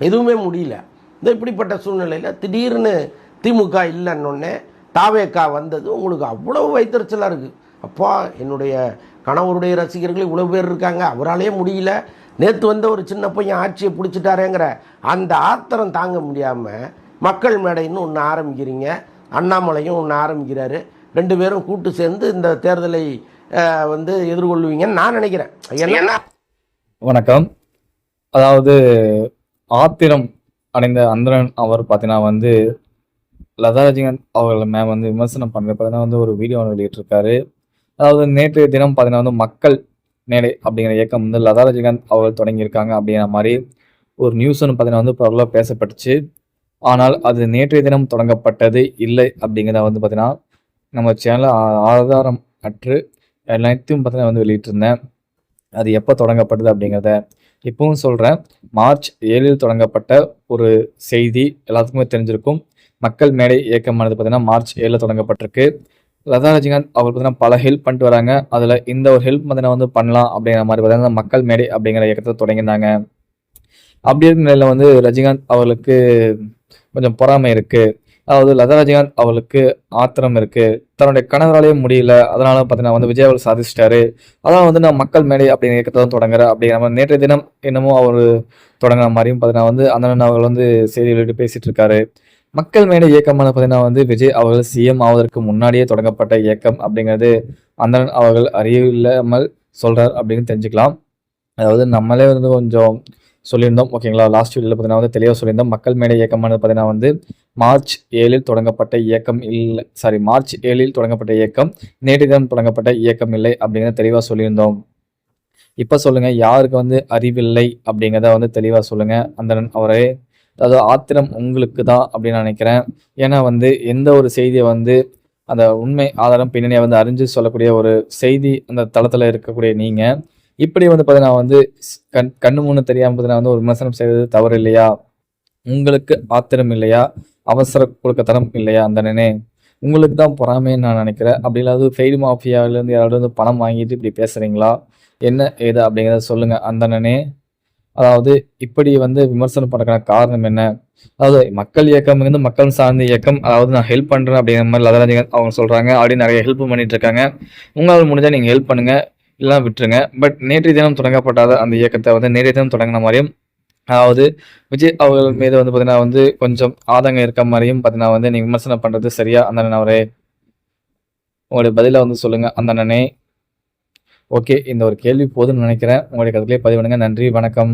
எதுவுமே முடியல. இந்த இப்படிப்பட்ட சூழ்நிலையில் திடீர்னு திமுக இல்லைன்னொன்னே தாவேக்கா வந்தது உங்களுக்கு அவ்வளவு வைத்தறிச்சலாக இருக்குது. அப்பா, என்னுடைய கணவருடைய ரசிகர்கள் இவ்வளோ பேர் இருக்காங்க, அவராலே முடியல, நேற்று வந்த ஒரு சின்ன பையன் ஆட்சியை பிடிச்சிட்டாரேங்கிற அந்த ஆத்திரம் தாங்க முடியாமல் மக்கள் மேடைன்னு ஒன்று ஆரம்பிக்கிறீங்க, அண்ணாமலையும் ஒன்று ஆரம்பிக்கிறாரு. 2 பேரும் கூட்டு சேர்ந்து இந்த தேர்தலை எதிர்கொள்வீங்கன்னு நான் நினைக்கிறேன். ஏன்னா வணக்கம். அதாவது ஆத்திரம் அடைந்த அந்தரன் அவர் பார்த்தீங்கன்னா லதா ரஜினிகாந்த் அவர்கள் மேம் விமர்சனம் பண்ணுறப்ப ஒரு வீடியோ வெளியிட்டிருக்காரு. அதாவது நேற்றைய தினம் பார்த்தீங்கன்னா மக்கள் மேடை அப்படிங்கிற இயக்கம் லதா ரஜினிகாந்த் அவர்கள் தொடங்கியிருக்காங்க அப்படிங்கிற மாதிரி ஒரு நியூஸ் பார்த்தீங்கன்னா பரவலாக பேசப்பட்டுச்சு. ஆனால் அது நேற்றைய தினம் தொடங்கப்பட்டது இல்லை அப்படிங்கிறத பார்த்தீங்கன்னா நம்ம சேனலில் ஆதாரம் அற்று எல்லாத்தையும் பார்த்தீங்கன்னா வெளியிட்டிருந்தேன். அது எப்போ தொடங்கப்பட்டது அப்படிங்கிறத இப்பவும் சொல்கிறேன். மார்ச் 7 தொடங்கப்பட்ட ஒரு செய்தி எல்லாத்துக்குமே தெரிஞ்சிருக்கும். மக்கள் மேடை இயக்கமானது பார்த்தீங்கன்னா மார்ச் 7 தொடங்கப்பட்டிருக்கு. லதா ரஜினிகாந்த் அவர் பார்த்தீங்கன்னா பல ஹெல்ப் பண்ணிட்டு வராங்க. அதில் இந்த ஒரு ஹெல்ப் பார்த்தீங்கன்னா பண்ணலாம் அப்படிங்கிற மாதிரி பார்த்தீங்கன்னா மக்கள் மேடை அப்படிங்கிற இயக்கத்தை தொடங்கினாங்க. அப்படி இருக்கிற நிலையில் ரஜினிகாந்த் அவர்களுக்கு கொஞ்சம் பொறாமை இருக்குது. அதாவது லதா ரஜினிகாந்த் அவளுக்கு ஆத்திரம் இருக்குது, தன்னுடைய கணவராலேயே முடியல, அதனால பார்த்தீங்கன்னா விஜய் அவள் சாதிச்சிட்டாரு, அதனால் நான் மக்கள் மேடை அப்படிங்கிற இயக்கத்தை தான் தொடங்குறேன் அப்படிங்கிற மாதிரி நேற்றைய தினம் என்னமோ அவர் தொடங்குற மாதிரியும் பார்த்தீங்கன்னா அண்ணன் அவர்கள் செய்தி வெளியிட்டு பேசிகிட்டு இருக்காரு. மக்கள் மேடை இயக்கமான பார்த்தீங்கன்னா விஜய் அவர்கள் சிஎம் ஆவதற்கு முன்னாடியே தொடங்கப்பட்ட இயக்கம் அப்படிங்கிறது அண்ணன் அவர்கள் அறிவில்லாமல் சொல்கிறார் அப்படின்னு தெரிஞ்சுக்கலாம். அதாவது நம்மளே கொஞ்சம் சொல்லியிருந்தோம், ஓகேங்களா. லாஸ்ட் வீடியோவில் பார்த்தீங்கன்னா தெளிவாக சொல்லியிருந்தோம். மக்கள் மேடை இயக்கமானது பார்த்தீங்கன்னா மார்ச் 7 தொடங்கப்பட்ட இயக்கம் இல்லை, மார்ச் 7 தொடங்கப்பட்ட இயக்கம், நேற்று தினம் தொடங்கப்பட்ட இயக்கம் இல்லை அப்படிங்கிறத தெளிவாக சொல்லியிருந்தோம். இப்போ சொல்லுங்கள், யாருக்கு அறிவில்லை அப்படிங்கிறத தெளிவாக சொல்லுங்கள் அந்தணன் அவரே. அதாவது ஆத்திரம் உங்களுக்கு தான் அப்படின்னு நான் நினைக்கிறேன். ஏன்னா எந்த ஒரு செய்தியை அந்த உண்மை ஆதாரம் பின்னணியை அறிஞ்சு சொல்லக்கூடிய ஒரு செய்தி அந்த தளத்தில் இருக்கக்கூடிய நீங்கள் இப்படி பார்த்தீங்கன்னா கண்ணு முன்னு தெரியாமல் பார்த்தீங்கன்னா ஒரு விமர்சனம் செய்வது தவறு இல்லையா? உங்களுக்கு ஆத்திரம் இல்லையா? அவசர கொடுக்கத்தனம் இல்லையா? அந்தனே உங்களுக்கு தான் பொறாமைன்னு நான் நினைக்கிறேன். அப்படி இல்லாத ஃபெயில் மாஃபியாவிலேருந்து யாராவது பணம் வாங்கிட்டு இப்படி பேசுகிறீங்களா, என்ன ஏது அப்படிங்கிறத சொல்லுங்கள் அந்தனே. அதாவது இப்படி விமர்சனம் பண்ணுறதுக்கான காரணம் என்ன? அதாவது மக்கள் இயக்கம் மக்கள் சார்ந்த இயக்கம், அதாவது நான் ஹெல்ப் பண்ணுறேன் அப்படிங்கிற மாதிரி லதா ரஜினிகாந்த் அவங்க சொல்கிறாங்க. அப்படி நிறைய ஹெல்ப் பண்ணிட்டு இருக்காங்க. உங்களால் முடிஞ்சால் நீங்கள் ஹெல்ப் பண்ணுங்கள், இல்லைனா விட்டுருங்க. பட் நேற்றைய தினம் தொடங்கப்படாத அந்த இயக்கத்தை நேற்றைய தினம் தொடங்கின மாதிரியும், அதாவது விஜய் அவர்கள் மீது பார்த்தீங்கன்னா கொஞ்சம் ஆதங்கம் இருக்க மாதிரியும் பார்த்தீங்கன்னா நீங்கள் விமர்சனம் பண்ணுறது சரியா அந்தண்ணன் அவரே? உங்களுடைய பதிலை சொல்லுங்கள் அந்தண்ணனே. ஓகே, இந்த ஒரு கேள்வி போதும்னு நினைக்கிறேன். உங்களுடைய கருத்துக்களை பதிவிடுங்க. நன்றி, வணக்கம்.